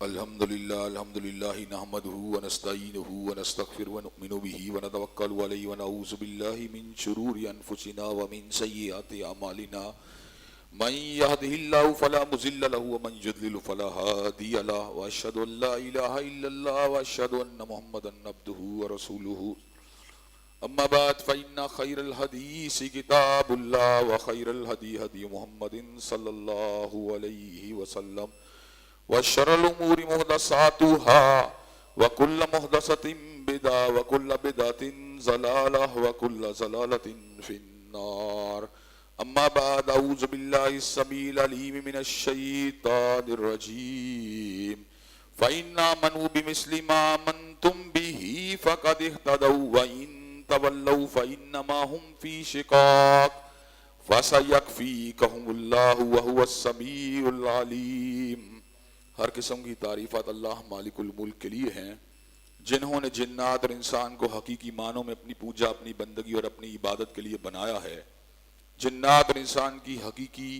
الحمد للہ نحمده ونستعینه ونستغفره ونؤمن به ونتوکل علیہ ونعوذ باللہ من شرور انفسنا ومن سیئات اعمالنا من يهده الله فلا مضل له ومن يضلل فلا هادي له واشهد ان لا اله الا الله واشهد ان محمدا عبده ورسوله اما بعد فان خير الحديث كتاب الله وخير الهدي هدي محمد صلى الله عليه وسلم وشر الأمور محدثاتها وكل محدثة بدعة وكل بدعة ضلالة وكل ضلالة في النار أما بعد أعوذ بالله السميع العليم من الشيطان الرجيم فإن آمنوا بمثل ما آمنتم به فقد اهتدوا وإن تولوا فإنما هم في شقاق فسيكفيكهم الله وهو السميع العليم۔ ہر قسم کی تعریفات اللہ مالک الملک کے لیے ہیں، جنہوں نے جنات اور انسان کو حقیقی معنوں میں اپنی پوجا، اپنی بندگی اور اپنی عبادت کے لیے بنایا ہے۔ جنات اور انسان کی حقیقی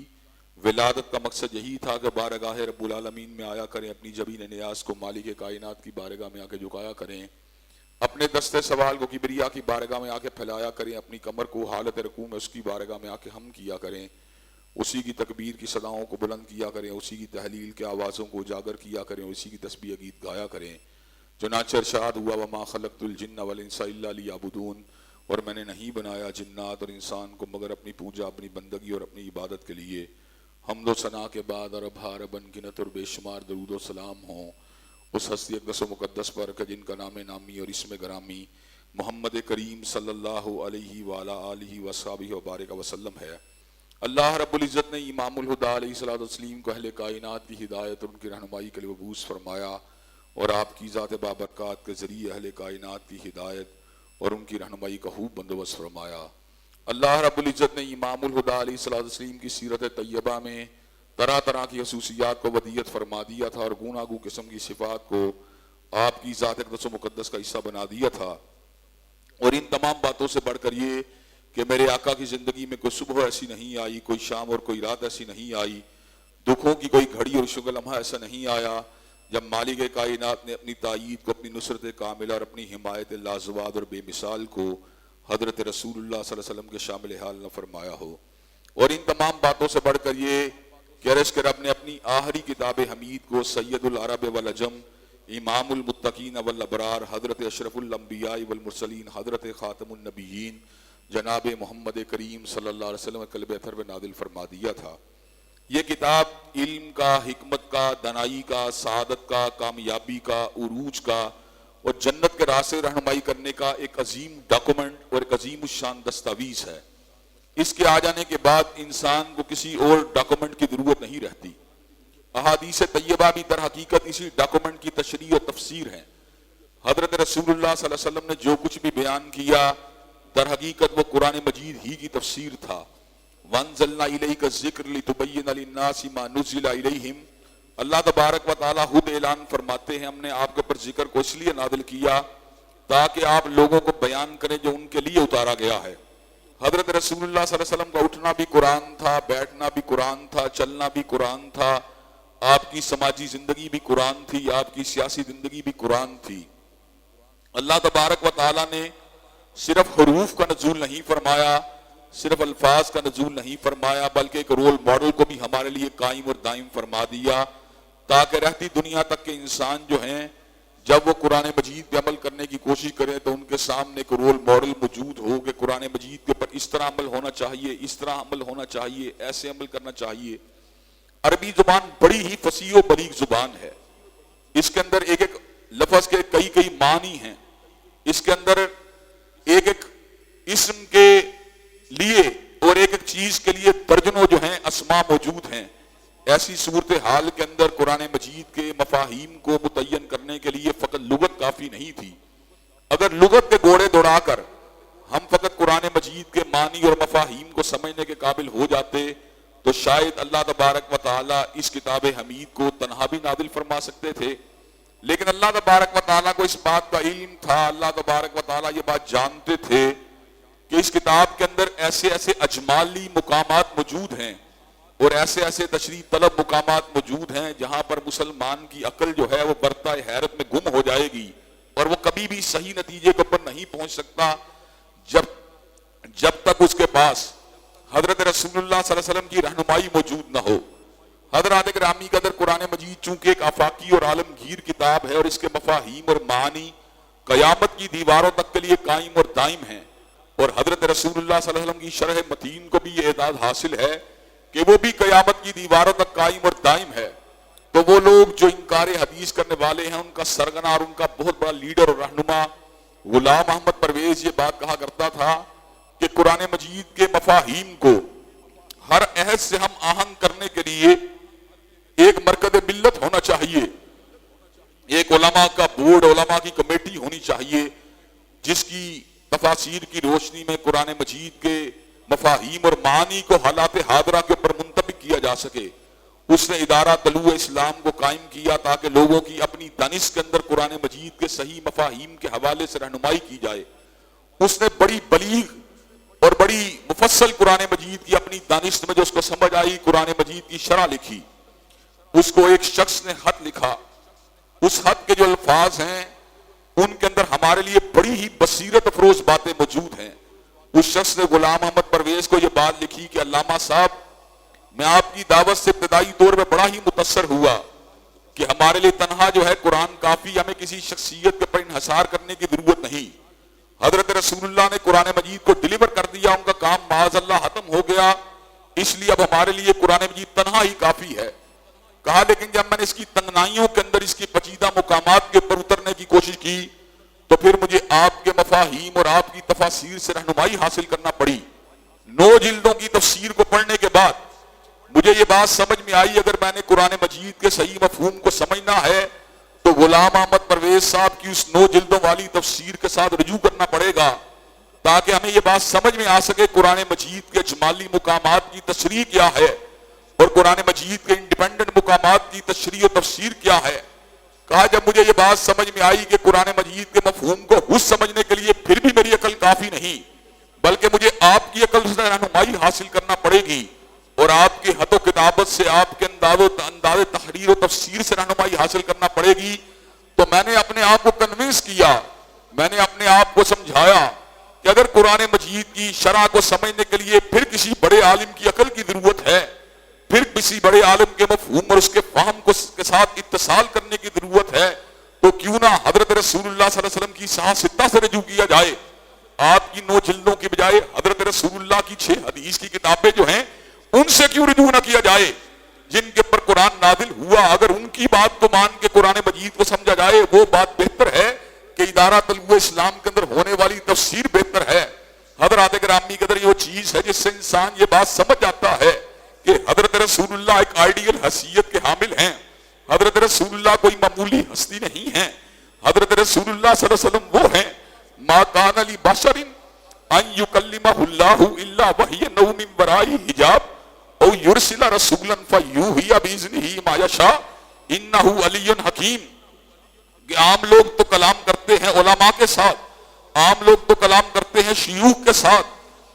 ولادت کا مقصد یہی تھا کہ بارگاہ رب العالمین میں آیا کریں، اپنی جبین نیاز کو مالک کائنات کی بارگاہ میں آ کے جھکایا کریں، اپنے دستے سوال کو کبریا کی بارگاہ میں آ کے پھیلایا کریں، اپنی کمر کو حالت رکوع میں اس کی بارگاہ میں آ کے ہم کیا کریں، اسی کی تکبیر کی صداؤں کو بلند کیا کریں، اسی کی تحلیل کے آوازوں کو اجاگر کیا کریں، اسی کی تسبیح گیت گایا کریں۔ چنانچہ ارشاد ہوا وما خلقت الجن والانس الا لیعبدون، اور میں نے نہیں بنایا جنات اور انسان کو مگر اپنی پوجا، اپنی بندگی اور اپنی عبادت کے لیے۔ حمد و ثنا کے بعد عرب بن گنت اور بے شمار درود و سلام ہوں اس ہستی اقدس و مقدس پر کہ جن کا نام نامی اور اسم گرامی محمد کریم صلی اللہ علیہ وعلی آلہ وصحبہ وبارک وسلم ہے۔ اللہ رب العزت نے امام الہدیٰ علیہ الصلوۃ والتسلیم کو اہل کائنات کی ہدایت اور ان کی رہنمائی کے لیے مبعوث فرمایا، اور آپ کی ذات بابرکات کے ذریعے اہل کائنات کی ہدایت اور ان کی رہنمائی کا خوب بندوبست فرمایا۔ اللہ رب العزت نے امام الہدیٰ علیہ الصلوۃ والتسلیم کی سیرت طیبہ میں طرح طرح کی خصوصیات کو ودیت فرما دیا تھا، اور گوناگو قسم کی صفات کو آپ کی ذات اقدس و مقدس کا حصہ بنا دیا تھا۔ اور ان تمام باتوں سے بڑھ کر یہ کہ میرے آقا کی زندگی میں کوئی صبح ایسی نہیں آئی، کوئی شام اور کوئی رات ایسی نہیں آئی، دکھوں کی کوئی گھڑی اور شغل لمحہ ایسا نہیں آیا جب مالک کائنات نے اپنی تائید کو، اپنی نصرت کاملہ اور اپنی حمایت لازوال اور بے مثال کو حضرت رسول اللہ صلی اللہ علیہ وسلم کے شامل حال نہ فرمایا ہو۔ اور ان تمام باتوں سے بڑھ کر یہ کہ عرش کے رب نے اپنی آخری کتاب حمید کو سید العرب والعجم، امام المتقین والابرار، حضرت اشرف الانبیاء والمرسلین، حضرت خاتم النبیین جناب محمد کریم صلی اللہ علیہ وسلم قلب اطہر میں نازل فرما دیا تھا۔ یہ کتاب علم کا، حکمت کا، دانائی کا، سعادت کا، کامیابی کا، عروج کا اور جنت کے راستے رہنمائی کرنے کا ایک عظیم ڈاکومنٹ اور ایک عظیم الشان دستاویز ہے۔ اس کے آ جانے کے بعد انسان کو کسی اور ڈاکومنٹ کی ضرورت نہیں رہتی۔ احادیث طیبہ بھی در حقیقت اسی ڈاکومنٹ کی تشریح اور تفسیر ہیں۔ حضرت رسول اللہ صلی اللہ علیہ وسلم نے جو کچھ بھی بیان کیا در حقیقت وہ قرآن مجید ہی کی تفسیر تھا۔ وَأَنزَلْنَا إِلَيْكَ الذِّكْرَ لِتُبَيِّنَ لِلنَّاسِ مَا نُزِّلَ إِلَيْهِمْ۔ اللہ تبارک و تعالیٰ خود اعلان فرماتے ہیں ہم نے آپ کے اوپر ذکر کو اس لیے نازل کیا تاکہ آپ لوگوں کو بیان کریں جو ان کے لیے اتارا گیا ہے۔ حضرت رسول اللہ صلی اللہ علیہ وسلم کا اٹھنا بھی قرآن تھا، بیٹھنا بھی قرآن تھا، چلنا بھی قرآن تھا، آپ کی سماجی زندگی بھی قرآن تھی، آپ کی سیاسی زندگی بھی قرآن تھی۔ اللہ تبارک و تعالیٰ نے صرف حروف کا نزول نہیں فرمایا، صرف الفاظ کا نزول نہیں فرمایا، بلکہ ایک رول ماڈل کو بھی ہمارے لیے قائم اور دائم فرما دیا تاکہ رہتی دنیا تک کے انسان جو ہیں جب وہ قرآن مجید پہ عمل کرنے کی کوشش کریں تو ان کے سامنے ایک رول ماڈل موجود ہو کہ قرآن مجید کے اوپر اس طرح عمل ہونا چاہیے، اس طرح عمل ہونا چاہیے، ایسے عمل کرنا چاہیے۔ عربی زبان بڑی ہی فصیح و بلیغ زبان ہے۔ اس کے اندر ایک ایک لفظ کے کئی معنی ہیں، اس کے اندر ایک ایک اسم کے لیے اور ایک ایک چیز کے لیے درجنوں جو ہیں اسماء موجود ہیں۔ ایسی صورتحال کے اندر قرآن مجید کے مفاہیم کو متعین کرنے کے لیے فقط لغت کافی نہیں تھی۔ اگر لغت کے گھوڑے دوڑا کر ہم فقط قرآن مجید کے معنی اور مفاہیم کو سمجھنے کے قابل ہو جاتے تو شاید اللہ تبارک و تعالیٰ اس کتاب حمید کو تنہا بھی نازل فرما سکتے تھے، لیکن اللہ تبارک و تعالیٰ کو اس بات کا علم تھا، اللہ تبارک و تعالیٰ یہ بات جانتے تھے کہ اس کتاب کے اندر ایسے ایسے اجمالی مقامات موجود ہیں اور ایسے ایسے تشریح طلب مقامات موجود ہیں جہاں پر مسلمان کی عقل جو ہے وہ برتہ حیرت میں گم ہو جائے گی اور وہ کبھی بھی صحیح نتیجے کے اوپر نہیں پہنچ سکتا جب تک اس کے پاس حضرت رسول اللہ صلی اللہ علیہ وسلم کی رہنمائی موجود نہ ہو۔ حضرات گرامی قدر، قرآن مجید چونکہ ایک آفاقی اور عالمگیر کتاب ہے اور اس کے مفاہیم اور معانی قیامت کی دیواروں تک کے لیے قائم اور دائم ہیں، اور حضرت رسول اللہ صلی اللہ علیہ وسلم کی شرح متین کو بھی یہ اعزاز حاصل ہے کہ وہ بھی قیامت کی دیواروں تک قائم اور دائم ہے، تو وہ لوگ جو انکار حدیث کرنے والے ہیں، ان کا سرگنا اور ان کا بہت بڑا لیڈر اور رہنما غلام محمد پرویز یہ بات کہا کرتا تھا کہ قرآن مجید کے مفاہیم کو ہر عہد سے ہم آہنگ کرنے کے لیے ایک مرکز ملت ہونا چاہیے، ایک علماء کا بورڈ، علماء کی کمیٹی ہونی چاہیے جس کی تفاسیر کی روشنی میں قرآن مجید کے مفاہیم اور معانی کو حالات حاضرہ کے اوپر منطبق کیا جا سکے۔ اس نے ادارہ طلوع اسلام کو قائم کیا تاکہ لوگوں کی اپنی دانش کے اندر قرآن مجید کے صحیح مفاہیم کے حوالے سے رہنمائی کی جائے۔ اس نے بڑی بلیغ اور بڑی مفصل قرآن مجید کی اپنی دانش میں جو اس کو سمجھ آئی، قرآن مجید کی شرح لکھی۔ اس کو ایک شخص نے خط لکھا، اس خط کے جو الفاظ ہیں ان کے اندر ہمارے لیے بڑی ہی بصیرت افروز باتیں موجود ہیں۔ اس شخص نے غلام احمد پرویز کو یہ بات لکھی کہ علامہ صاحب، میں آپ کی دعوت سے ابتدائی دور میں بڑا ہی متاثر ہوا کہ ہمارے لیے تنہا جو ہے قرآن کافی، ہمیں کسی شخصیت کے پر انحصار کرنے کی ضرورت نہیں۔ حضرت رسول اللہ نے قرآن مجید کو ڈیلیور کر دیا، ان کا کام معاذ اللہ ختم ہو گیا، اس لیے اب ہمارے لیے قرآن مجید تنہا ہی کافی ہے۔ کہا لیکن جب میں نے اس کی تنگنائیوں کے اندر اس کی پیچیدہ مقامات کے اوپر اترنے کی کوشش کی تو پھر مجھے آپ کے مفاہیم اور آپ کی تفاسیر سے رہنمائی حاصل کرنا پڑی۔ 9 جلدوں کی تفسیر کو پڑھنے کے بعد مجھے یہ بات سمجھ میں آئی، اگر میں نے قرآن مجید کے صحیح مفہوم کو سمجھنا ہے تو غلام احمد پرویز صاحب کی اس 9 جلدوں والی تفسیر کے ساتھ رجوع کرنا پڑے گا تاکہ ہمیں یہ بات سمجھ میں آ سکے قرآن مجید کے اجمالی مقامات کی تشریح کیا ہے اور قرآن مجید کے انڈیپینڈنٹ مقامات کی تشریح و تفسیر کیا ہے۔ کہا جب مجھے یہ بات سمجھ میں آئی کہ قرآن مجید کے مفہوم کو خود سمجھنے کے لیے پھر بھی میری عقل کافی نہیں، بلکہ مجھے آپ کی عقل سے رہنمائی حاصل کرنا پڑے گی اور آپ کی خط و کتابت سے، آپ کے انداز تحریر و تفسیر سے رہنمائی حاصل کرنا پڑے گی، تو میں نے اپنے آپ کو کنونس کیا، میں نے اپنے آپ کو سمجھایا کہ اگر قرآن مجید کی شرح کو سمجھنے کے لیے پھر کسی بڑے عالم کی عقل کی ضرورت ہے، پھر کسی بڑے عالم کے مفہوم اور اس کے فہم کو کے ساتھ اتصال کرنے کی ضرورت ہے، تو کیوں نہ حضرت رسول اللہ صلی اللہ علیہ وسلم کی صحاح ستہ سے رجوع کیا جائے۔ آپ کی 9 جلدوں کی بجائے حضرت رسول اللہ کی 6 حدیث کی کتابیں جو ہیں ان سے کیوں رجوع نہ کیا جائے جن کے پر قرآن نازل ہوا؟ اگر ان کی بات کو مان کے قرآن مجید کو سمجھا جائے وہ بات بہتر ہے کہ ادارہ طلوع اسلام کے اندر ہونے والی تفسیر بہتر ہے۔ حضرات گرامی قدر یہ وہ چیز ہے جس سے انسان یہ بات سمجھ جاتا ہے کہ حضرت رسول اللہ ایک آئیڈیل حیثیت کے حامل ہیں، حضرت رسول اللہ کوئی معمولی ہستی نہیں ہیں، حضرت رسول اللہ صلی اللہ علیہ وسلم وہ ہیں ما کان لبشر ان یکلمہ اللہ الا وحی نو من وراء حجاب او یرسل رسولا فیوحی باذنہ ما یشاء انہ علی حکیم۔ کہ عام لوگ تو کلام کرتے ہیں علماء کے ساتھ، عام لوگ تو کلام کرتے ہیں شیوخ کے ساتھ،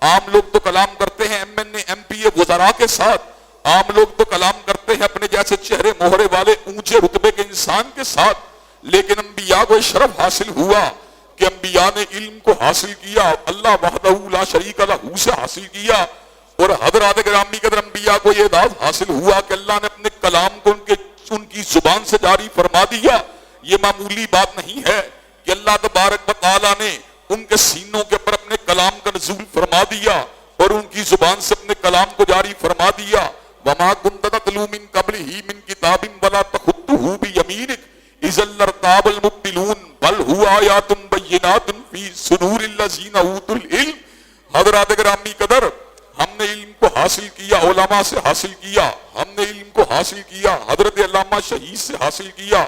عام لوگ تو کلام کرتے ہیں ایم پی اے وزراء کے ساتھ، عام لوگ تو کلام کرتے ہیں اپنے جیسے چہرے مہرے والے اونچے رتبے کے انسان کے ساتھ، لیکن انبیاء کو شرف حاصل ہوا کہ انبیاء نے علم کو حاصل کیا، اللہ وحدہ لا شریک لہ سے حاصل کیا، اور حضرات گرامی قدر انبیاء کو یہ اعزاز حاصل ہوا کہ اللہ نے اپنے کلام کو ان کی زبان سے جاری فرما دیا۔ یہ معمولی بات نہیں ہے کہ اللہ تبارک و تعالیٰ نے ان کے سینوں کے پر اپنے کلام کا نزول فرما دیا اور ان کی زبان سے اپنے کلام کو جاری فرما دیا۔ وَمَا كُنْتَ تَتْلُو مِن قَبْلِهِ مِن كِتَابٍ وَلَا تَخُطُّهُ بِيَمِينِكَ إِذًا لَّارْتَابَ الْمُبْطِلُونَ بَلْ هُوَ آيَاتٌ بَيِّنَاتٌ فِي صُدُورِ الَّذِينَ أُوتُوا الْعِلْمَ۔ حضرات گرامی قدر، ہم نے علم کو حاصل کیا، علماء سے حاصل کیا، ہم نے علم کو حاصل کیا، حضرت علامہ شہید سے حاصل کیا،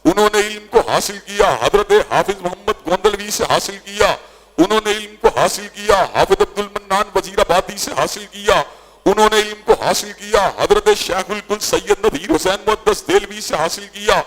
انہوں نے علم کو حاصل کیا، حضرت حافظ محمد گوندلوی سے حاصل کیا، انہوں نے علم کو حاصل کیا، حافظ عبد المنان وزیر آبادی سے حاصل کیا، انہوں نے علم کو حاصل کیا، حضرت شیخ الکل سید نذیر حسین مقدس دہلوی سے حاصل کیا،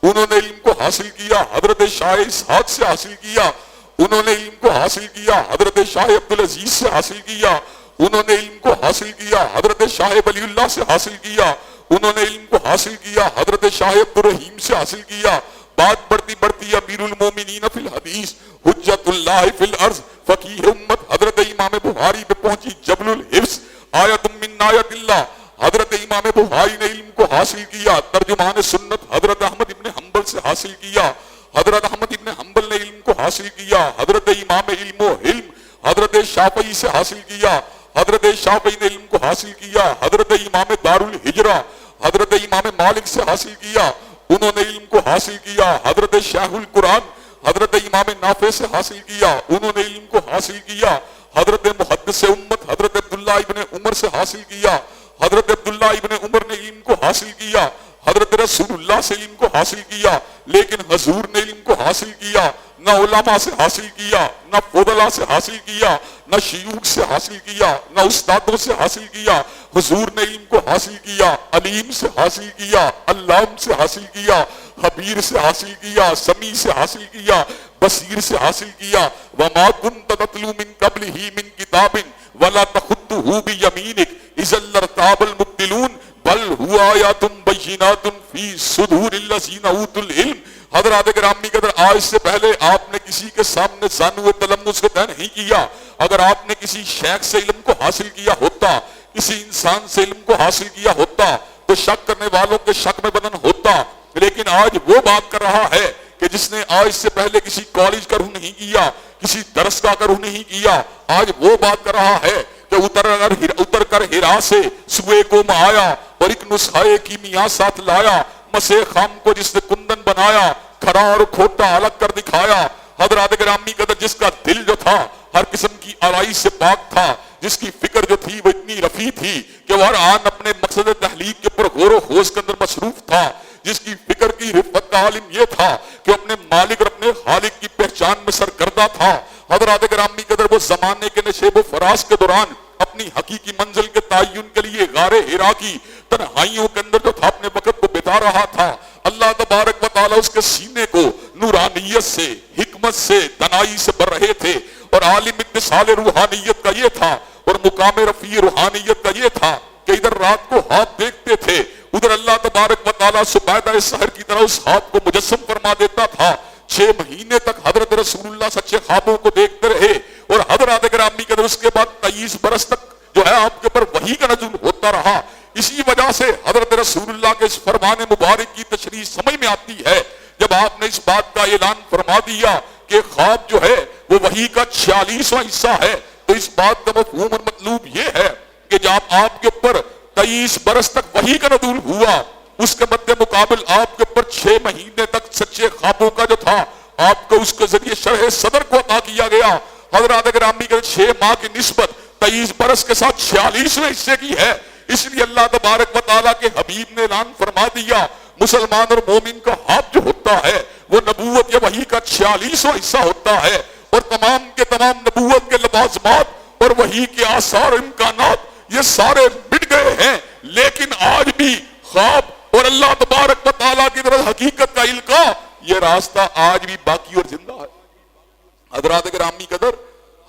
انہوں نے علم کو حاصل کیا، حضرت شاہ اسحاق سے حاصل کیا، انہوں نے علم کو حاصل کیا، حضرت شاہ عبدالعزیز سے حاصل کیا، انہوں نے علم کو حاصل کیا حضرت شاہ ولی اللہ سے حاصل کیا، انہوں نے علم کو حاصل کیا حضرت شاہ عبد الرحیم سے حاصل کیا. بات بڑھتی بڑھتی امیر المومنین فی الحدیث حجت اللہ فی الارض فقیہ امت حضرت امام بخاری پہ پہنچی جبل الحفظ آیت من آیت اللہ. حضرت امام بخاری نے علم کو حاصل کیا، ترجمان سنت حضرت احمد ابن حنبل سے حاصل کیا، حضرت احمد ابن حنبل نے علم کو حاصل کیا، حضرت امام علم و علم حضرت شافعی سے حاصل کیا، حضرت شافعی نے علم کو حاصل کیا، حضرت امام دار الحجرہ حضرت امام مالک سے حاصل کیا، انہوں نے علم کو حاصل کیا، حضرت شیخ القرآن حضرت امام نافع سے حاصل کیا، انہوں نے علم کو حاصل کیا، حضرت محدث امت حضرت عبداللہ ابن عمر سے حاصل کیا، حضرت عبداللہ ابن عمر نے علم کو حاصل کیا، حضرت رسول اللہ سے علم کو حاصل کیا. لیکن حضور نے علم کو حاصل کیا نہ علماء سے حاصل کیا، نہ فضلاء سے حاصل کیا، نہ شیوخ سے حاصل کیا، نہ استادوں سے حاصل کیا. حضور نے علم کو حاصل کیا علیم سے حاصل کیا، علام سے حاصل کیا، خبیر سے حاصل کیا، سمیع سے حاصل کیا، بصیر سے حاصل کیا. وما كنت تتلو من قبله من كتاب ولا تخطه بيمينك اذا لارتاب المبطلون بل هو آیات بینات فی صدور الذین اوتوا العلم. حضرات گرامی قدر آج سے پہلے آپ نے کسی کے سامنے زانو تلمس کو طے نہیں کیا. اگر آپ نے کسی شیخ سے علم کو حاصل کیا ہوتا، کسی انسان سے علم کو حاصل کیا ہوتا تو شک کرنے والوں کے شک میں بدن ہوتا. لیکن آج وہ بات کر رہا ہے کہ جس نے آج سے پہلے کسی کالج کا رخ نہیں کیا، کسی درسگاہ کا رخ نہیں کیا، آج وہ بات کر رہا ہے کہ اتر کر ہرا سے سوئے کو میں آیا اور ایک نسخہ کیمیا ساتھ لایا. مسے خام کو جس نے کندن بنایا، کھرا اور کھوٹا الگ کر دکھایا. حضرات گرامی قدر جس کا دل جو تھا ہر قسم کی آرائی سے پاک تھا، جس کی فکر جو تھی وہ اتنی رفیع تھی کہ وہ ہر آن اپنے مقصد تحلیق کے پر غور و خوض کے اندر مصروف تھا، جس کی فکر کی رفت کا عالم یہ تھا کہ اپنے مالک اور اپنے خالق کی پہچان میں سرگردہ تھا. حضرات گرامی قدر وہ زمانے کے نشیب و فراز کے دوران اپنی حقیقی منزل کے تعین کے لیے غار حرا کی تنہائیوں کے اندر جو تھا اپنے وقت کو بتا رہا تھا. اللہ تبارک و تعالی اس کے سینے کو نورانیت سے، حکمت سے، دانائی سے بھر رہے تھے. اور عالم اتصال روحانیت کا یہ تھا اور مقام رفیع روحانیت کا یہ تھا کہ ادھر رات کو خواب دیکھتے تھے، ادھر اللہ تبارک و تعالی سبیدہ سحر کی طرح اس خواب کو مجسم فرما دیتا تھا. 6 مہینے تک حضرت رسول اللہ سچے خوابوں کو دیکھتے رہے اور حضرات گرامی کے اس کے بعد 23 برس تک جو ہے آپ کے پر وحی کا نزول ہوتا رہا. اسی وجہ سے حضرت رسول اللہ کے اس فرمان مبارک کی تشریح سمجھ میں آتی ہے جب آپ نے اس بات کا اعلان فرما دیا کہ خواب جو ہے وہ وحی کا 46واں حصہ ہے. تو اس بات کا مفہوم اور مطلوب یہ ہے کہ جب آپ کے اوپر 23 برس تک وحی کا نزول ہوا، اس کے مد مقابل آپ کے اوپر 6 مہینے تک سچے خوابوں کا جو تھا آپ کو اس کے ذریعے شرح صدر کو عطا کیا گیا. حضرات گرامی کے 6 ماہ کی نسبت 23 برس کے ساتھ 46ویں حصے کی ہے. اس لیے اللہ تبارک و تعالیٰ کے حبیب نے اعلان فرما دیا مسلمان اور مومن کا خواب جو ہوتا ہے وہ نبوت یا وحی کا 46واں حصہ ہوتا ہے. اور تمام کے تمام نبوت کے لوازمات اور وحی کے آثار امکانات یہ سارے مٹ گئے ہیں. لیکن آج بھی خواب اور اللہ تبارک و تعالیٰ کی طرف حقیقت کا القاء یہ راستہ آج بھی باقی اور زندہ ہے. حضرات گرامی قدر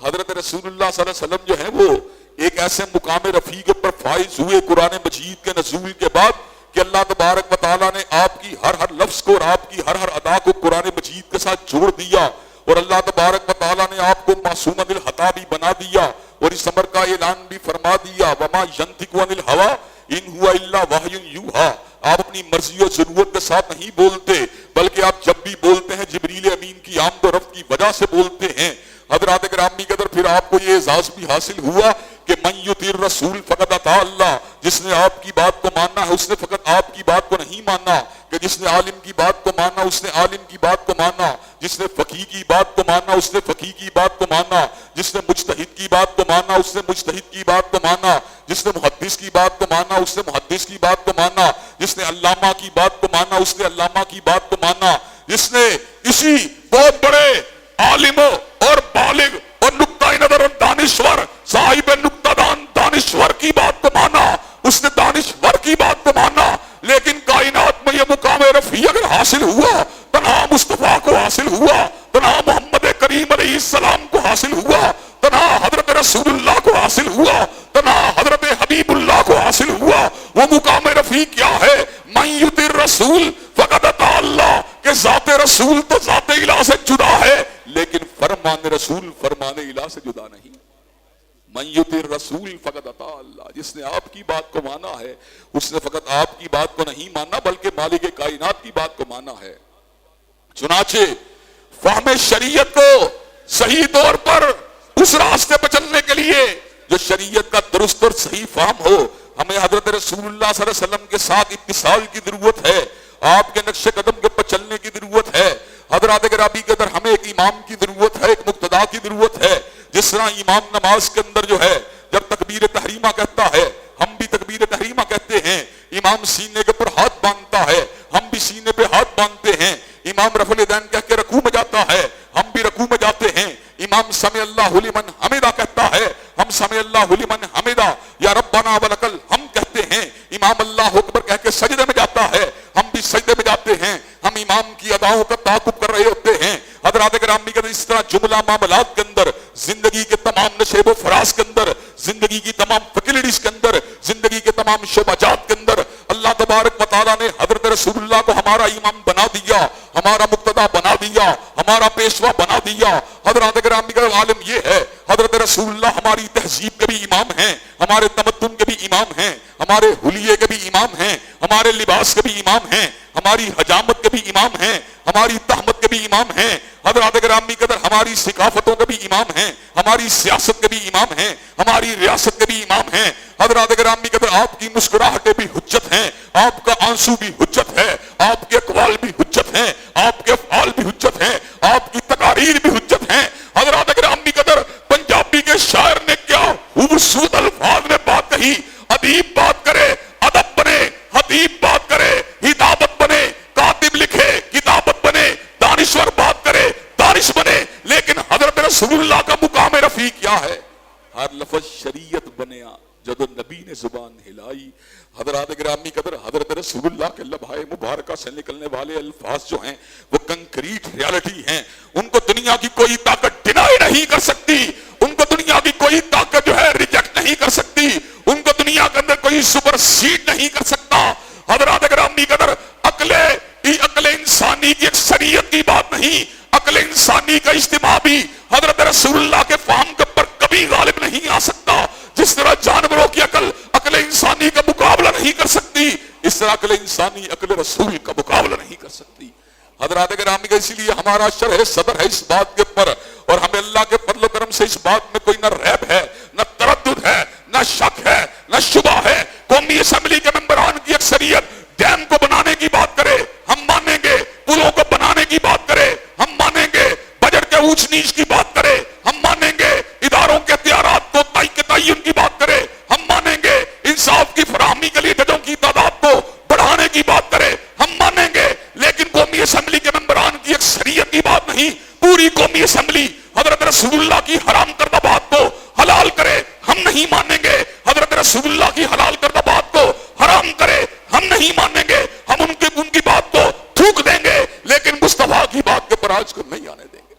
حضرت رسول اللہ صلی اللہ علیہ وسلم جو ہے وہ ایک ایسے مقام رفیع کے پر فائز ہوئے قرآن مجید کے نزول کے بعد کہ اللہ تبارک و تعالیٰ نے آپ کی ہر لفظ کو اور آپ کی ہر ادا کو قرآن مجید کے ساتھ جوڑ دیا اور اللہ تبارک و تعالیٰ نے آپ کو معصوم عن الخطا بھی بنا دیا اور اس امر کا اعلان بھی فرما دیا وما ینطق عن الہوی ان ہوا الا وحی یوحی. آپ اپنی مرضی اور ضرورت کے ساتھ نہیں بولتے بلکہ آپ جب بھی بولتے ہیں جبریل امین کی آمد و رفت کی وجہ سے بولتے ہیں. حضرات گرامی قدر پھر آپ کو یہ اعزاز بھی حاصل ہوا کہ من یطیع الرسول فقد اطاع اللہ. جس نے آپ کی بات کو ماننا ہے اس نے فقط آپ کی بات کو نہیں ماننا کہ جس نے عالم کی بات کو ماننا اس نے عالم کی بات کو ماننا، جس نے فقیہ کی بات کو ماننا اس نے فقیہ کی بات کو ماننا، جس نے مجتہد کی بات کو ماننا اس نے مجتہد کی بات کو ماننا، جس نے محدث کی بات کو ماننا اس نے محدث کی بات کو ماننا، جس نے علامہ کی بات کو ماننا اس نے علامہ کی بات کو ماننا، جس نے اسی بہت بڑے عالم اور بالغ اور نقطہ نظر اور دانشور صاحب نقطہ دان دانشور کی بات کو مانا اس نے دانشور کی بات کو مانا. لیکن کائنات میں یہ مقام رفیع اگر حاصل ہوا تنہا مصطفیٰ کو حاصل ہوا، تنہا محمد کریم علیہ السلام کو حاصل ہوا، تنہا حضرت رسول اللہ کو حاصل ہوا ذات رسول تو ذات الہ سے جدا ہے، لیکن فرمان رسول فرمان الہ سے جدا نہیں۔ من یطع الرسول فقد اطاع اللہ، جس نے آپ کی بات کو مانا ہے اس نے فقط آپ کی بات کو نہیں مانا بلکہ مالک کائنات کی بات کو مانا ہے۔ چنانچہ فہم شریعت کو صحیح طور پر اس راستے پر چلنے کے لیے جو شریعت کا درست اور صحیح فہم ہو، ہمیں حضرت رسول اللہ صلی اللہ علیہ وسلم کے ساتھ اتصال کی ضرورت ہے، آپ کے نقش قدم کے پر چلنے کی ضرورت ہے۔ حضرات گرامی کے اندر ہمیں ایک امام کی ضرورت ہے، ایک مقتدا کی ضرورت ہے۔ جس طرح امام نماز کے اندر جو ہے جب تکبیر تحریمہ کہتا ہے، ہم بھی تکبیر تحریمہ کہتے ہیں، امام سینے کے اوپر ہاتھ باندھتا ہے، ہم بھی سینے پہ ہاتھ باندھتے ہیں۔ امام رفع الیدین کہہ کے رکوع میں جاتا ہے، ہم بھی رکوع میں جاتے ہیں۔ امام سمع اللہ لمن حمدہ کہتا ہے، ہم سمع اللہ لمن حمدہ یا ربنا ولک الحمد کہتے ہیں۔ امام اللہ اکبر کہہ کے سجدے میں جاتا ہے، ہم بھی سجدے میں جاتے ہیں۔ ہم امام کی اداؤں کا تعاقب کر رہے ہوتے ہیں۔ حضرات گرامی کے اس طرح جملہ معاملات کے اندر، زندگی کے تمام نشیب و فراز کے اندر، زندگی کی تمام فیکلٹیز کے اندر، زندگی کے تمام شعبہ جات کے اندر اللہ تبارک و تعالیٰ نے حضرت رسول اللہ کو ہمارا امام بنا دیا، ہمارا مقتدا بنا دیا، ہمارا پیشوا بنا دیا۔ حضرات گرامی کا عالم یہ ہے، حضرت رسول اللہ ہماری تہذیب کے بھی امام ہیں، ہمارے تمدن کے بھی امام ہیں، ہمارے حلیے کے بھی امام ہیں، ہمارے لباس کے بھی امام ہیں، ہماری حجامت کے بھی امام ہیں، ہماری تہمت کے بھی امام ہیں۔ حضرات گرامی قدر ہماری ثقافتوں کے بھی امام ہیں، ہماری سیاست کے بھی امام ہیں، ہماری ریاست کے بھی امام ہیں۔ حضرات گرامی قدر آپ کی مسکراہٹیں بھی حجت ہیں، آپ کا آنسو بھی حجت ہے، آپ کے اقوال بھی حجت ہیں، آپ کے افعال بھی حجت ہیں، آپ کی تقاریر بھی حجت ہیں۔ حضرات گرامی قدر پنجابی کے شاعر نے کیا خوبصورت الفاظ میں بات کہی، ادیب بات کرے ادب بنے، حدیب بات کرے ہدابت بنے، کاتب لکھے کتابت بنے، دانشور بات کرے دانش بنے، لیکن حضرت رسول اللہ کا مقام رفیع کیا ہے؟ ہر لفظ شریعت بنیا جدو نبی نے زبان ہلائی۔ حضرات گرامی قدر حضرت رسول اللہ کے لبھائے مبارکہ سے نکلنے والے الفاظ جو ہیں وہ کنکریٹ ریالٹی ہیں، ان کو دنیا کی کوئی طاقت ڈینائی نہیں کر سکتی، ان کو دنیا کی کوئی طاقت جو ہے ریجیکٹ نہیں کر سکتی، ان کو دنیا کے اندر کوئی سپر سیڈ نہیں کر سکتا۔ حضرات گرامی قدر عقل انسانی کی اکثریت کی بات نہیں، عقل انسانی کا اجتماع بھی حضرت رسول اللہ کے فہم کے پر کبھی غالب نہیں آ سکتا۔ جس طرح جانوروں کی عقل انسانی کا مقابلہ نہیں کر سکتی، اس طرح عقل انسانی عقل رسول کا مقابلہ نہیں کر سکتی۔ حضرات گرامی کا اسی لیے ہمارا شرح صدر ہے اس بات کے اوپر، اور ہمیں اللہ کے فضل و کرم سے اس بات میں کوئی نہ ریب ہے، نہ تردد ہے، نہ شک ہے، نہ شبہ ہے۔ قومی اسمبلی کے ممبران کی اکثریت ڈیم کو بنانے کی بات کرے، ہم مانیں گے، پلوں کو بنانے کی بات کرے، ہم مانیں گے، بجٹ کے اونچ نیچ کی بات کرے، ہم مانیں گے، اداروں کے اختیارات کو تعین کی بات کرے، ہم مانیں گے، انصاف کی فراہمی کے لیے ججوں کی تعداد کو بڑھانے کی بات کرے، ہم مانیں گے، لیکن قومی اسمبلی کے ممبران کی اکثریت کی بات نہیں، پوری قومی اسمبلی حضرت رسول اللہ کی حرام کردہ بات کو حلال کرے، ہم نہیں مانیں گے۔ حضرت رسول اللہ کی حلال کردہ بات کو حرام کرے، ہم نہیں مانیں گے، ہم ان کی بات کو تھوک دیں گے، لیکن مصطفیٰ کی بات کے پر آج کو نہیں آنے دیں گے۔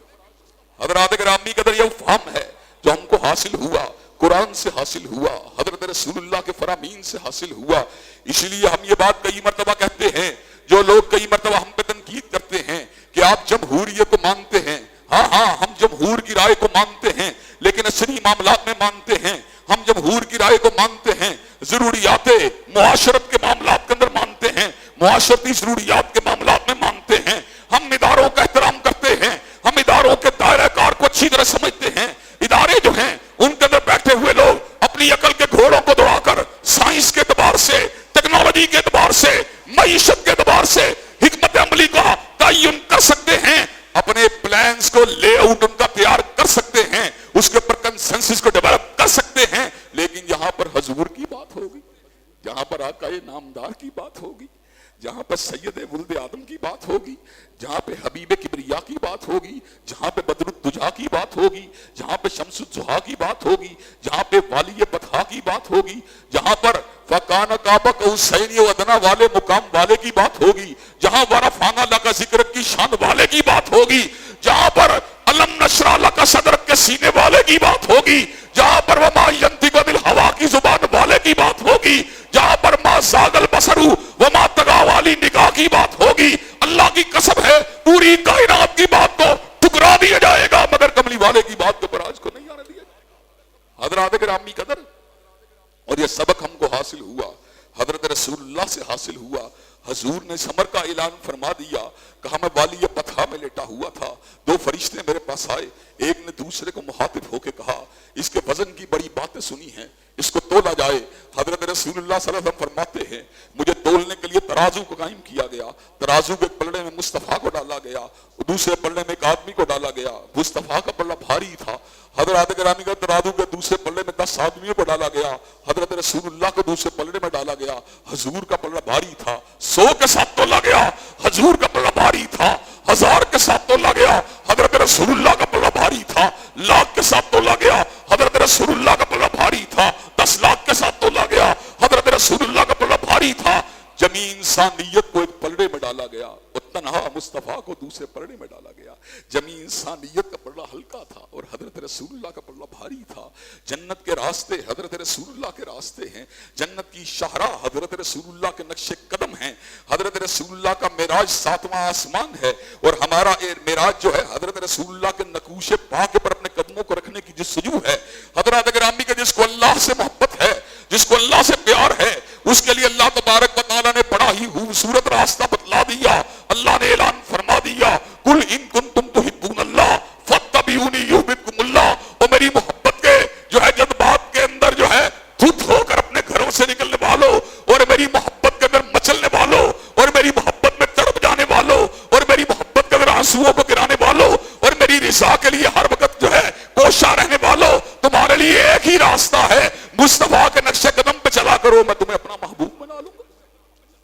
حضرات گرامی قدر یہ فہم ہے جو ہم کو حاصل ہوا، قرآن سے حاصل ہوا، حضرت رسول اللہ کے فرامین سے حاصل ہوا۔ اسی لیے ہم یہ بات کئی مرتبہ کہتے ہیں، جو لوگ کئی مرتبہ ہم پہ تنقید کرتے ہیں کہ آپ جمہوریت کو مانتے ہیں، ہاں ہم جمہور کی رائے کو مانتے ہیں، لیکن اصلی معاملات میں مانتے ہیں، ہم جمہور کی رائے کو مانتے ہیں، ضروریات معاشرت کے معاملات کے اندر مانتے ہیں، معاشرتی ضروریات کے معاملات میں مانتے ہیں، ہم اداروں کا احترام کرتے ہیں، ہم اداروں کے دائرہ کار کو اچھی طرح سمجھتے ہیں۔ ادارے جو ہیں ان کے اندر بیٹھے ہوئے لوگ اپنی عقل کے گھوڑوں کو دوڑا کر سائنس کے اعتبار سے، ٹیکنالوجی کے اعتبار سے، معیشت کے اعتبار سے حکمت عملی کا تعین کر سکتے ہیں، اپنے پلانز کو لے آؤٹ ان کا تیار کر سکتے ہیں، اس کے اوپر کنسنسس کو ڈیولپ کر سکتے ہیں، لیکن یہاں پر حضور کی بات ہوگی، جہاں پر آقا نامدار کی بات ہوگی، جہاں پر سید ولد آدم کی بات ہوگی، جہاں پہ حبیب کبریا کی بات ہوگی، جہاں پہ بدر الدجا کی بات ہوگی، جہاں پہ شمس الضحیٰ کی بات ہوگی، جہاں پہ والی بطحا کی بات ہوگی، جہاں پر فکان قاب قوسین و ادنیٰ والے مقام والے کی بات ہوگی، جہاں ورفعنا لک ذکرک کی شان والے کی بات ہوگی، جہاں پر علم نشرح لک صدرک کے سینے والے کی بات ہوگی، جہاں پر وما ینطق عن الہویٰ کی زبان والے کی بات ہوگی، جہاں پر ما زاغ البصر وما طغیٰ والی نگاہ کی بات ہوگی، اللہ کی قسم ہے پوری کائنات کی بات کو ٹھکرا دیا جائے گا مگر کملی والے کی بات کو براج کو نہیں آنے دیا جائے۔ حضرات گرامی قدر، اور یہ سبق ہم کو حاصل ہوا، حضرت رسول اللہ سے حاصل ہوا۔ حضور نے سمر کا اعلان فرما دیا، کہا میں والی پتھا میں لیٹا ہوا تھا، دو فرشتے میرے پاس آئے، ایک نے دوسرے کو مخاطب ہو کے کہا اس کے وزن کی بڑی باتیں سنی ہیں، اس کو تولا جائے۔ حضرت رسول اللہ صلی اللہ علیہ وسلم فرماتے ہیں مجھے تولنے کے لیے ترازو کو قائم کیا گیا، ترازو کے پلڑے میں مصطفیٰ کو ڈالا گیا، دوسرے پلڑے میں ایک آدمی کو ڈالا گیا، مصطفیٰ کا پلڑا بھاری تھا۔ حضرات گرامی کا ترازو کے دوسرے پلڑے میں 10 آدمیوں کو ڈالا گیا، حضرت رسول اللہ کو دوسرے پلڑے میں ڈالا گیا، حضور کا پلڑا بھاری تھا، 100 کے ساتھ تولا گیا، حضور کا پلڑا بھاری تھا، 1000 کے ساتھ تولا گیا، حضرت رسول اللہ کا پلڑا بھاری تھا، لاکھ کے ساتھ تولا گیا، حضرت رسول اللہ کا پلڑا بھاری تھا، 10 لاکھ کے ساتھ تولا گیا، حضرت رسول اللہ کا پلڑا بھاری تھا۔ جمی انسانیت کو ایک پلڑے میں ڈالا گیا اور تنہا مصطفیٰ کو دوسرے پلڑے میں ڈالا گیا۔ جمی انسانیت کا پلڑا ہلکا تھا اور حضرت رسول اللہ کا پلڑا بھاری تھا۔ جنت کے راستے حضرت رسول اللہ کے راستے ہیں، جنت کی شاہراہ حضرت رسول اللہ کے نقش قدم ہیں، حضرت رسول اللہ کا معراج 7واں آسمان ہے، اور ہمارا معراج جو ہے حضرت رسول اللہ کے نقوش پا کے پر اپنے قدموں کو رکھنے کی جستجو ہے۔ حضرات گرامی کے جس کو اللہ سے محبت ہے، جس کو اللہ سے پیار ہے، اس کے لیے اللہ تبارک و تعالیٰ نے بڑا ہی خوبصورت راستہ بتلا دیا۔ اللہ نے اعلان فرما دیا قل ان کنتم تحبون اللہ فاتبعونی یحببکم اللہ، اور میری محبت کے جو ہے جذبات کے اندر جو ہے دھت ہو کر اپنے گھروں سے نکلنے والوں، اور میری محبت کے اندر مچلنے والوں، اور میری محبت میں تڑپ جانے والوں، اور میری محبت کے اندر آنسوؤں کو گرانے والوں، اور میری رضا کے لیے ہر وقت جو ہے کوشاں رہنے والوں، تمہارے لیے ایک ہی راستہ ہے، مصطفیٰ کے نقش قدم پہ چلا کرو، میں تمہیں اپنا محبوب بنا لوں گا۔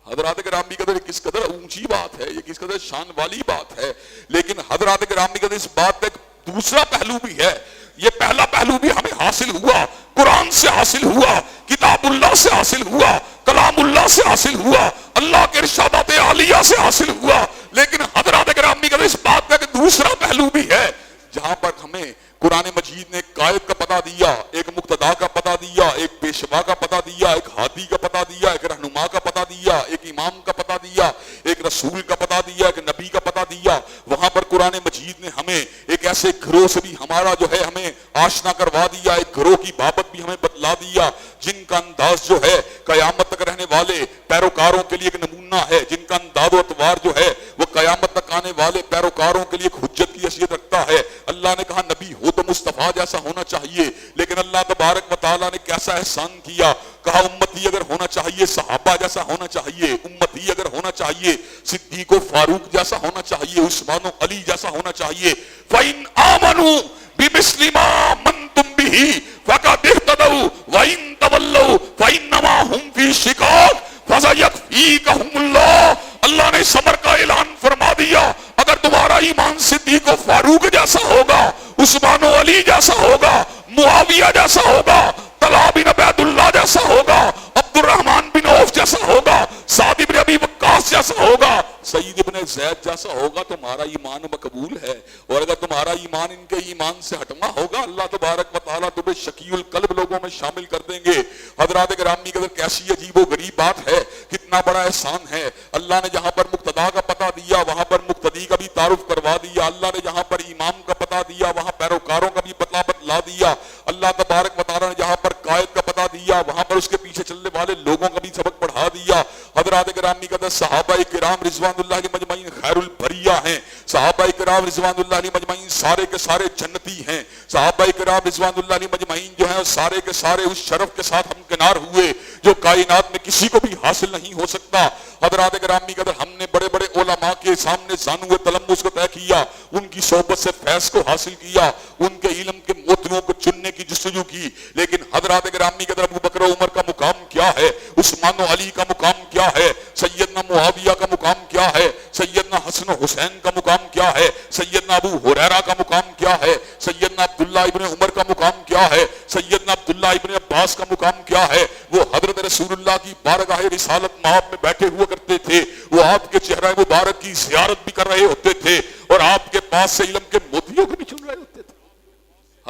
حضرات گرامی قدر کس قدر اونچی بات ہے، یہ کس قدر شان والی بات ہے، لیکن حضرات گرامی قدر اس بات کا ایک دوسرا پہلو بھی ہے۔ یہ پہلا پہلو بھی ہمیں حاصل ہوا، قرآن سے حاصل ہوا، کتاب اللہ سے حاصل ہوا، کلام اللہ سے حاصل ہوا، اللہ کے ارشادات عالیہ سے حاصل ہوا، لیکن حضرات گرامی قدر اس بات کا ایک دوسرا پہلو بھی ہے جہاں پر ہمیں قرآن مجید نے ایک قائد کا پتہ دیا، ایک مقتدا کا پتہ دیا، ایک پیشوا کا پتہ دیا، ایک ہادی کا پتہ دیا، ایک رہنما کا پتہ دیا، ایک امام کا پتہ دیا، ایک رسول کا پتہ دیا، ایک نبی کا پتہ دیا۔ وہاں پر قرآن مجید نے ہمیں ایک ایسے گھروں سے بھی ہمارا جو ہے ہمیں آشنا کروا دیا، ایک گھروں کی بابت بھی ہمیں بتلا دیا جن کا انداز جو ہے قیامت تک رہنے والے پیروکاروں کے لیے ایک نمونہ ہے، جن کا انداز و اعتبار جو ہے وہ قیامت تک آنے والے پیروکاروں کے لیے ایک حجت کی حیثیت رکھتا ہے۔ اللہ نے کہا نبی ہو تو مصطفیٰ جیسا ہونا چاہیے، لیکن اللہ تبارک و تعالیٰ نے کیسا احسان کیا، کہا امتی اگر ہونا چاہیے صحابہ جیسا ہونا چاہیے، امتی اگر ہونا چاہیے صدیق و فاروق جیسا ہونا چاہیے، عثمان و علی جیسا ہونا چاہیے۔ فَإِنْ آمَنُوا بِمِثْلِ مَا آمَنْتُمْ بِهِ فَقَدِ اهْتَدَوْا وَإِنْ تَوَلَّوْا فَإِنَّمَا هُمْ فِي شِقَاقٍ فَسَيَكْفِيكَهُمُ اللَّهُ۔ اللہ نے صبر کا اعلان فرما دیا، اگر تمہارا ایمان صدیق و فاروق جیسا ہوگا، عثمان و علی جیسا ہوگا، معاویہ جیسا ہوگا، طلحہ بن عبید اللہ جیسا ہوگا، عبد الرحمن بن عوف جیسا ہوگا، سعد بن ابی وقاص جیسا ہوگا، سعید بن زید جیسا ہوگا، تمہارا ایمان مقبول ہے۔ اور اگر تمہارا ایمان ان کے ایمان سے ہٹوا ہوگا، اللہ تبارک و تعالیٰ تمہیں شقی القلب لوگوں میں شامل کر دیں گے۔ حضرات گرامی قدر کیسی عجیب و غریب بات ہے، کتنا بڑا احسان ہے۔ اللہ نے جہاں پر مقتدا کا پتہ دیا وہاں پر مقتدی کا بھی تعارف کروا دیا، اللہ نے جہاں پر امام کا پتہ دیا وہاں پیروکاروں کا بھی پتہ بتلا دیا، اللہ تبارک و تعالیٰ نے جہاں پر قائد کا پتہ دیا وہاں پر اس کے پیچھے چلنے والے لوگوں کا بھی سبق پڑھا دیا۔ حضرات گرامی قدر صحابہ کرام رضوان اللہ علیہ مجمعین خیر البریہ ہیں، صحابہ کرام رضوان اللہ علیہ مجمعین سارے کے سارے جنتی ہیں، صحابہ کرام رضوان اللہ علیہ مجمعین جو ہیں سارے کے سارے اس شرف کے ساتھ ہمکنار ہوئے جو کائنات میں کسی کو بھی حاصل نہیں ہو سکتا۔ حضرات گرامی قدر ہم نے بڑے بڑے علماء کے سامنے زانو تلمس کو طے کیا، ان کی صحبت سے فیض کو حاصل کیا، ان کے علم کے موتیوں کو چننے کی جستجو کی، لیکن حضرات گرامی قدر ابو بکر و عمر کا مقام کیا ہے، عثمان و علی کا مقام کیا ہے، سیدنا معاویہ کا مقام کیا ہے، سیدنا حسن و حسین کا مقام کیا ہے، سیدنا ابو ہریرہ کا مقام کیا ہے، سیدنا عبداللہ ابن عمر کا مقام کیا ہے، سیدنا عبداللہ ابن عباس کا مقام کیا ہے۔ وہ حضرت رسول اللہ کی بارگاہ رسالت مآب میں بیٹھے ہوا کرتے تھے، وہ آپ کے چہرہ مبارک کی زیارت بھی کر رہے ہوتے تھے اور آپ کے پاس سے علم کے موتیوں کو بھی چن رہے ہوتے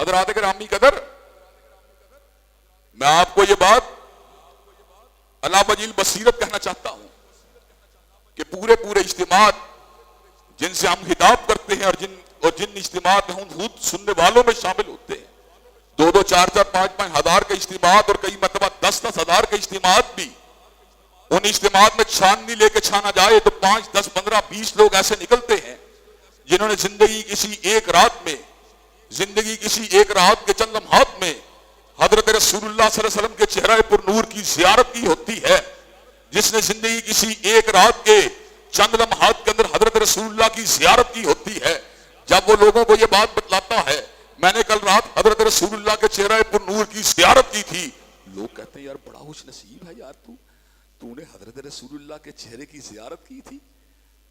حضرات گرامی قدر، میں آپ کو یہ بات علی وجہ بصیرت کہنا چاہتا ہوں کہ پورے اجتماعات جن سے ہم خطاب کرتے ہیں اور جن اجتماعات میں ہم خود سننے والوں میں شامل ہوتے ہیں، 2 4 5 ہزار کے اجتماعات اور کئی مرتبہ 10 ہزار کے اجتماعات بھی، ان اجتماعات میں چھاننی لے کے چھانا جائے تو 5 10 15 20 لوگ ایسے نکلتے ہیں جنہوں نے زندگی کسی ایک رات کے چند لمحات میں حضرت رسول اللہ صلی اللہ علیہ وسلم کے چہرہ پر نور کی زیارت کی ہوتی ہے. جس نے زندگی کسی ایک رات کے چند لمحات کے اندر حضرت رسول اللہ کی زیارت کی ہوتی ہے، جب وہ لوگوں کو یہ بات بتلاتا ہے میں نے کل رات حضرت رسول اللہ کے چہرہ پر نور کی زیارت کی تھی، لوگ کہتے ہیں یار بڑا خوش نصیب ہے یار، تو نے حضرت رسول اللہ کے چہرے کی زیارت کی تھی،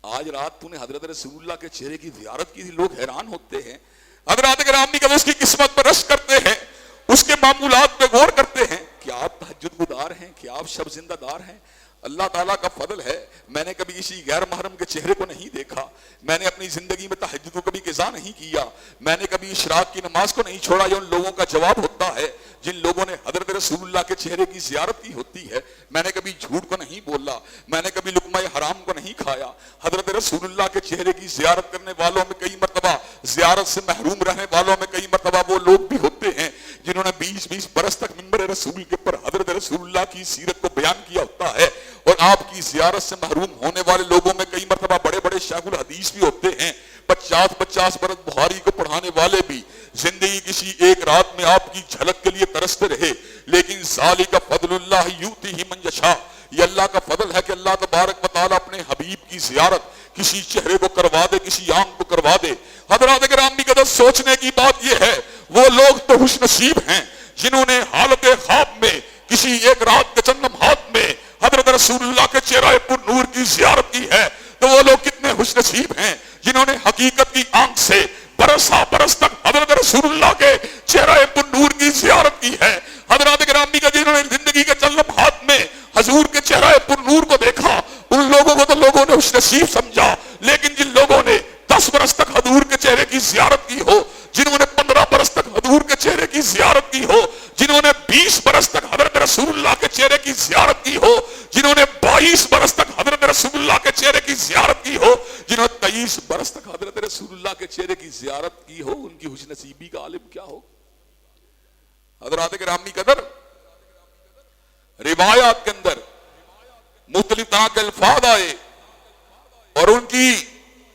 آج رات تو نے حضرت رسول اللہ کے چہرے کی زیارت کی تھی. لوگ حیران ہوتے ہیں. حضرات گرامی کا اس کی قسمت پر رشک کرتے ہیں، اس کے معمولات پہ غور کرتے ہیں کہ آپ تہجد گزار ہیں، کہ آپ شب زندہ دار ہیں. اللہ تعالیٰ کا فضل ہے، میں نے کبھی کسی غیر محرم کے چہرے کو نہیں دیکھا، میں نے اپنی زندگی میں تہجد کو کبھی قضا نہیں کیا، میں نے کبھی اشراق کی نماز کو نہیں چھوڑا. یہ ان لوگوں کا جواب ہوتا ہے جن لوگوں نے حضرت رسول اللہ کے چہرے کی زیارت کی ہوتی ہے. میں نے کبھی جھوٹ کو نہیں بولا، میں نے کبھی لقمہ حرام کو نہیں کھایا. حضرت رسول اللہ کے چہرے کی زیارت کرنے والوں میں کئی مرتبہ، زیارت سے محروم رہنے والوں میں کئی مرتبہ وہ لوگ بھی ہوتے ہیں جنہوں نے 20 برس تک منبر رسول کے پر حضرت رسول اللہ کی سیرت کو بیان کیا ہوتا ہے. اور آپ کی زیارت سے محروم ہونے والے لوگوں میں کئی مرتبہ بڑے شیخ الحدیث بھی ہوتے ہیں، 50 برس بخاری کو پڑھانے والے بھی زندگی کسی ایک رات میں آپ کی جھلک کے لیے ترستے رہے. لیکن ذالک فضل اللہ یؤتیہ من یشاء، یہ اللہ کا فضل ہے کہ اللہ تبارک و تعالیٰ اپنے حبیب کی زیارت کسی چہرے کو کروا دے، کسی آنکھ کو کروا دے. حضرات گرامی قدر، سوچنے کی بات یہ ہے وہ لوگ تو خوش نصیب ہیں جنہوں نے حالت خواب میں کسی ایک رات کے چند لمحات میں حضرت رسول اللہ کے چہرہ پر نور کی زیارت کی ہے. تو وہ لوگ کتنے خوش نصیب ہیں جنہوں نے حقیقت کی آنکھ سے برس تک حضرت رسول اللہ کے چہرہ پر نور کی زیارت کی ہے. حضرات گرامی کا جنہوں نے زندگی کے چند لمحات میں حضور کے چہرہ پر نور کو دیکھا، ان لوگوں کو تو لوگوں نے خوش نصیب سمجھا. لیکن جن لوگوں نے 10 برس تک حضور کے چہرے کی زیارت کی ہو، جنہوں نے 15 برس تک حضور کے چہرے کی زیارت کی ہو، جنہوں نے 20 برس تک حضرت رسول اللہ کے چہرے کی زیارت کی ہو، جنہوں نے 22 برس تک حضرت رسول اللہ کے چہرے کی زیارت کی ہو، جنہوں نے 23 برس تک حضرت رسول اللہ کے چہرے کی زیارت کی ہو، ان کی خوش نصیبی کا عالم کیا ہو. حضرات گرامی قدر، روایات کے اندر مختلف طرح کے الفاظ آئے اور ان کی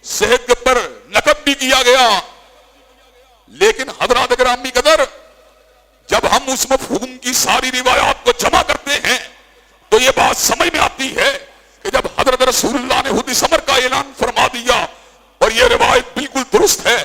صحت کے پر نقد بھی کیا گیا. لیکن حضرات گرامی قدر، جب ہم اس مفہوم کی ساری روایات کو جمع کرتے ہیں تو یہ بات سمجھ میں آتی ہے کہ جب حضرت رسول اللہ نے حدیث امر کا اعلان فرما دیا، اور یہ روایت بالکل درست ہے،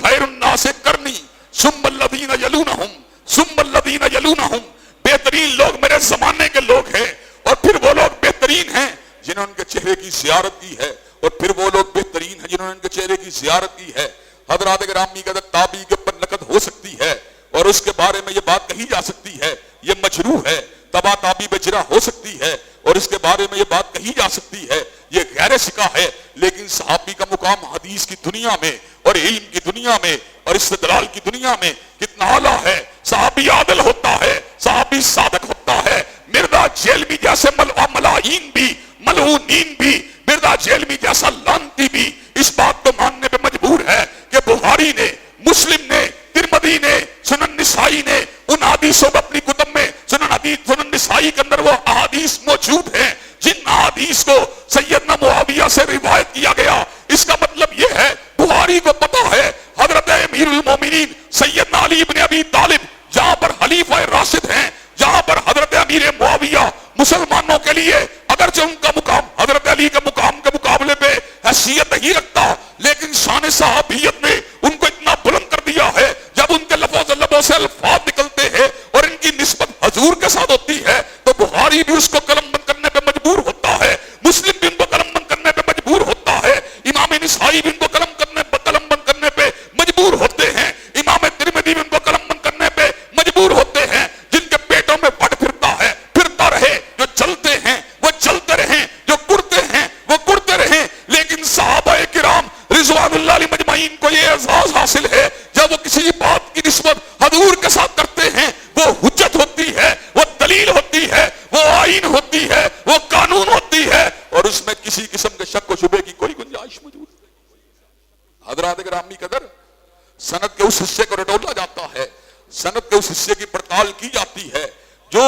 خیر الناس کرنی ثم الذین یلونہم ثم الذین یلونہم، بہترین لوگ میرے زمانے کے لوگ ہیں اور پھر وہ لوگ بہترین ہیں جنہوں نے ان کے چہرے کی زیارت کی ہے، اور پھر وہ لوگ بہترین ہیں جنہوں نے ان کے چہرے کی زیارت کی ہے. حضرات گرامی کا تابعی کے اوپر نقد ہو سکتی ہے اور اس کے بارے میں یہ بات کہی جا سکتی ہے یہ مجروح ہے، تبا تابعی پہ جرح ہو سکتی ہے اور اس کے بارے میں یہ بات کہی جا سکتی ہے یہ غیر ثقہ ہے. لیکن صحابی کا مقام حدیث کی دنیا میں اور علم کی دنیا میں اور استدلال کی دنیا میں کتنا اعلیٰ ہے. صحابی عادل ہوتا ہے، صحابی صادق ہوتا ہے. مرزا جیلوی جیسے ملائین بھی، ملعونین بھی، مرزا جیلوی جیسا لعنتی بھی اس بات کو ماننے پہ مجبور ہے کہ بخاری نے، مسلم نے، ترمذی نے، سنن نسائی نے ان حدیثوں کو اپنی کتب میں سنن نسائی کے اندر وہ احادیث موجود ہیں جن احادیث کو سیدنا معاویہ سے روایت کیا گیا. اس کا مطلب یہ ہے بخاری کو پتا ہے حضرت امیر المومنین سیدنا علی بن ابی طالب جہاں پر خلیفہ راشد ہیں، جہاں پر حضرت امیر معاویہ مسلمانوں کے لیے اگرچہ ان کا مقام حضرت علی کے مقام کے مقابلے پہ حیثیت نہیں رکھتا، لیکن شان صحابیت نے ان کو اتنا بلند کر دیا ہے. جب ان کے لبوں سے الفاظ نکلتے ہیں اور ان کی نسبت حضور کے ساتھ ہوتی ہے تو بخاری بھی اس کو قلم بند کرنے پہ مجبور ہوتا ہے، مسلم بھی ان کو قلم بند کرنے پہ مجبور ہوتا ہے، امام نسائی بھی ان کو قلم بند کرنے پہ مجبور ہوتے ہیں، امام ترمذی بھی ان کو قلم بند کرنے پہ مجبور ہوتے ہیں. جن کے پیٹوں میں بٹ پھرتا ہے پھرتا رہے، جو چلتے ہیں وہ چلتے رہیں، جو کرتے ہیں وہ کرتے رہیں. لیکن صحابہ کرام رضوان اللہ علیہ مجمعین کو یہ اعزاز حاصل ہے جب وہ کسی بات کی نسبت حضور کے ساتھ کرتے ہیں وہ حجت ہوتی ہے، وہ دلیل ہوتی ہے، وہ آئین ہوتی ہے، وہ قانون ہوتی ہے، اور اس میں کسی قسم کے شک و شبے کی کوئی گنجائش موجود نہیں۔ حضرات گرامی قدر، سند کے اس حصے کو رٹولا جاتا ہے، سند کے اس حصے کی پڑتال کی جاتی ہے جو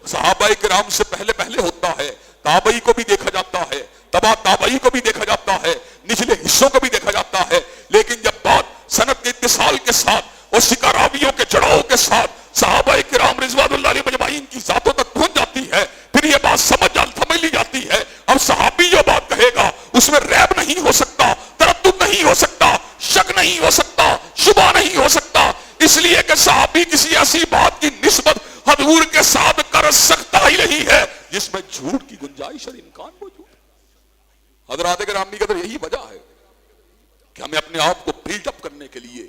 صحابہ کرام سے پہلے ہوتا ہے، تابعی کو بھی دیکھا جاتا ہے، تبع تابعی کو بھی دیکھا جاتا ہے، نچلے حصوں کو بھی دیکھا جاتا ہے، لیکن جب بات سند کے اتصال کے ساتھ اور سکاراویوں کے جڑاؤ کے ساتھ صحابہ کرام رضوان اللہ علیہ مجمعین کی ذاتوں تک پہنچ جاتی ہے، پھر یہ بات سمجھ لی جاتی ہے اب صحابی جو بات کہے گا اس میں ریب نہیں ہو سکتا، تردد نہیں ہو سکتا، شک نہیں ہو سکتا، شبہ نہیں ہو سکتا، اس لیے کہ صحابی کسی ایسی بات کی نسبت حضور کے ساتھ کر سکتا ہی نہیں ہے جس میں جھوٹ کی گنجائش اور امکان موجود ہے۔ حضرات گرامی قدر، یہی وجہ ہے کہ ہمیں اپنے آپ کو بلڈ اپ کرنے کے لیے،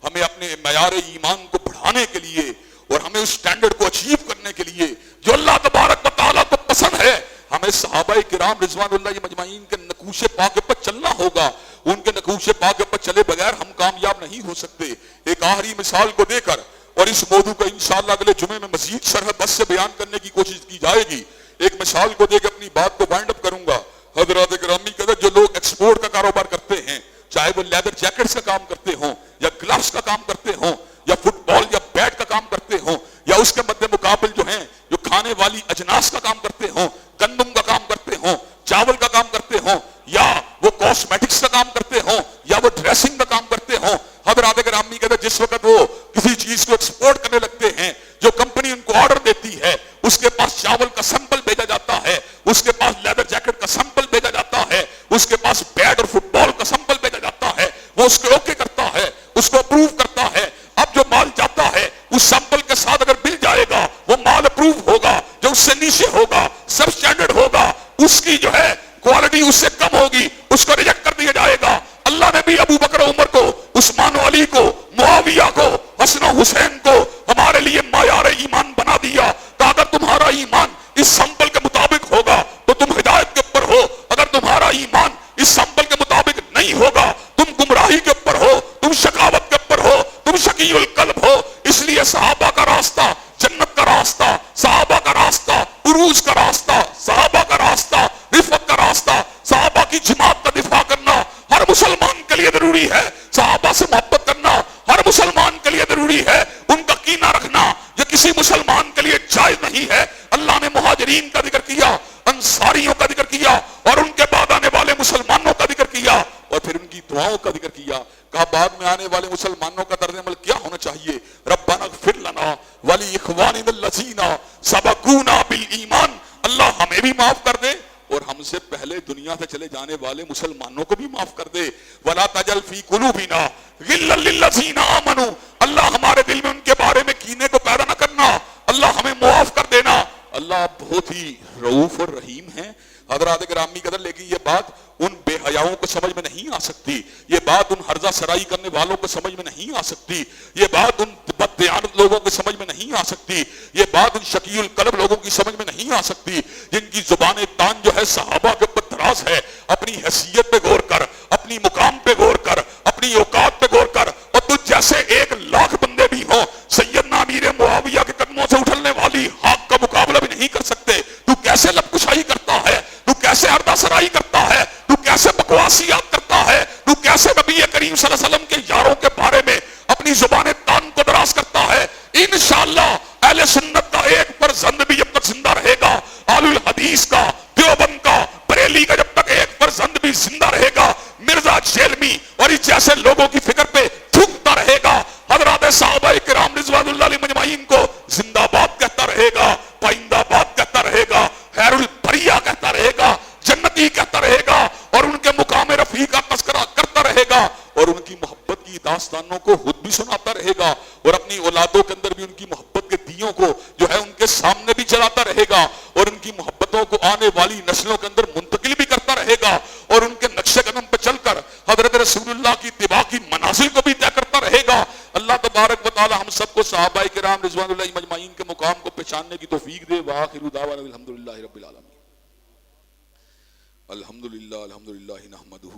ہمیں اپنے معیار ایمان کو بڑھانے کے لیے اور ہمیں اس سٹینڈرڈ کو اچیو کرنے کے لیے جو اللہ تبارک و تعالیٰ کو پسند ہے، ہمیں صحابہ کرام رضوان اللہ مجمعین کے نقوش پاک پر چلنا ہوگا۔ ان کے نقوش پاک پر چلے بغیر ہم کامیاب نہیں ہو سکتے۔ ایک آخری مثال کو دے کر اور اس موضوع کو انشاءاللہ اگلے جمعے میں مزید شرح بس سے بیان کرنے کی کوشش کی جائے گی۔ ایک مثال کو دے کے اپنی بات کو وائنڈ اپ کروں گا۔ حضرات گرامی قدر، جو لوگ ایکسپورٹ کا کاروبار کرتے ہیں، چاہے وہ لیدر جیکٹس کا کام کرتے ہوں یا گلوز کا کام کرتے ہوں یا فٹ بال یا بیٹ کا کام کرتے ہوں یا اس کے مد مقابل جو ہیں جو کھانے والی اجناس کا کام کرتے ہوں، گندم کا کام کرتے ہوں، چاول کا کام کرتے ہوں، یا وہ کاسمیٹکس کا کام کرتے ہوں یا وہ ڈریسنگ کا کام کرتے ہوں، حضرات گرامی کہتے ہیں جس وقت وہ کسی چیز کو ایکسپورٹ کرنے لگتے ہیں، جو کمپنی ان کو آرڈر دیتی ہے، اس کے پاس چاول کا سیمپل بھیجا جاتا ہے، اس کے پاس لیدر جیکٹ کا سیمپل بھیجا جاتا ہے، اس کے پاس بیٹ اور فٹ بال کا سیمپل بھیجا جاتا ہے، وہ اس کو اوکے کرتا ہے، اس کو اپروو کرتا ہے۔ اب جو مال جاتا ہے اس سیمپل کے ساتھ اگر مل جائے گا وہ مال اپروو ہوگا، جو اس سے نیچے ہوگا، سب سٹینڈرڈ ہوگا، اس کی جو ہے کوالٹی اس سے کم ہوگی، اس کو ریجیکٹ کر دیا جائے گا۔ اللہ نے بھی ابو بکر عمر کو، عثمان و علی کو، معاویہ کو، حسن و حسین کو ہمارے لیے معیار ایمان بنا دیا کہ اگر تمہارا ایمان اس سیمپل کے مطابق ہوگا تو تم ہدایت کے اوپر ہو، اگر تمہارا ایمان اس سیمپل کے مطابق نہیں ہوگا تم گمراہی کے اوپر ہو، تم شقاوت کے اوپر ہو، تم شقی القلب ہو۔ اس لیے صحابہ کا راستہ جنت کا راستہ، صحابہ کا راستہ عروج کا راستہ، صحابہ کا راستہ رفعت کا راستہ، صحابہ کی جماعت کا دفاع کرنا ہر مسلمان کے لیے ضروری ہے، صحابہ سے محبت کرنا ہر مسلمان کے لیے ضروری ہے، ان کا کینہ رکھنا یہ کسی مسلمان کے لیے جائز نہیں ہے۔ اللہ نے مہاجرین کا ذکر کیا، انصاریوں کا ذکر کیا اور ان کے بعد آنے والے مسلمانوں کا ذکر کیا اور پھر ان کی دعاؤں کا ذکر کیا۔ کہا بعد میں آنے والے مسلمانوں کا طرز عمل کیا ہونا چاہیے؟ ربنا اغفر لنا ولاخواننا الذین سبقونا بالایمان، اللہ ہمیں بھی معاف کر دے اور ہم سے پہلے دنیا سے چلے جانے والے مسلمانوں کو بھی معاف کر دے۔ ولا تجعل فی قلوبنا غلا للذین آمنوا، اللہ ہمارے دل میں ان کے بارے میں کینے کو پیدا نہ کرنا، اللہ ہمیں معاف کر دینا۔ اللہ بہت ہی رؤوف اور رحیم ہیں حضرات گرامی قدر، لیکن یہ بات ان بے حیاؤں کو سمجھ میں نہیں آ سکتی، یہ بات ان ہرزہ سرائی کرنے والوں کو سمجھ میں نہیں آ سکتی، یہ بات ان بد دیانت لوگوں کی سمجھ میں نہیں آ سکتی، یہ بات ان شقی القلب لوگوں کی سمجھ میں نہیں آ سکتی جن کی زبان تان جو ہے صحابہ کے اوپر دراز ہے۔ اپنی حیثیت پہ غور کر، اپنی مقام پہ غور کر، اپنی اوقات پہ غور کر، اور تجھ جیسے 1,00,000 بندے بھی ہوں سیدنا امیر معاویہ کے قدموں سے اٹھلنے والی حق کا مقابلہ بھی نہیں کر سکتے۔ تو کیسے لب کشائی کرتا ہے، تو کیسے ہردہ سرائی کرتا ہے، تو کیسے بکواسیات کرتا ہے، تو کیسے نبی کریم صلی اللہ علیہ وسلم کے یاروں کے بارے میں اپنی زبان تان کو دراز کرتا ہے۔ انشاءاللہ اہل سنت کا ایک فرزند بھی جب تک زندہ رہے گا، اہل الحدیث کا، دیوبند کا، بریلی کا جب تک ایک فرزند بھی زندہ رہے گا، مرزا جیلمی اور اس جیسے لوگوں کی فکر پہ تھوکتا رہے گا، حضرات صحابہ کرام رضوان اللہ علیہ مجمعین کو زندہ باد کہتا رہے گا، پائندہ باد کہتا رہے گا، خیر البریہ کہتا رہے گا، جنتی کہتا رہے گا، اور ان کے مقام رفیع کا تذکرہ کرتا رہے گا، اور ان کی محبت کی داستانوں کو خود بھی سناتا رہے گا، اور اپنی اولادوں کے اندر بھی ان کی محبت کے دیوں کو جو ہے ان کے سامنے بھی جلاتا رہے گا، اور ان کی محبتوں کو آنے والی نسلوں کے اندر منتقل بھی کرتا رہے گا، اور ان کے نقش قدم پہ چل کر حضرت رسول اللہ کی اتباع کی منازل کو بھی طے کرتا رہے گا۔ اللہ تبارک و تعالی ہم سب کو صحابہ کرام رضوان اللہ مجمعین کے مقام کو پہچاننے کی توفیق دے۔ وآخر دعوانا الحمدللہ رب العالمین۔ الحمدللہ نحمدہ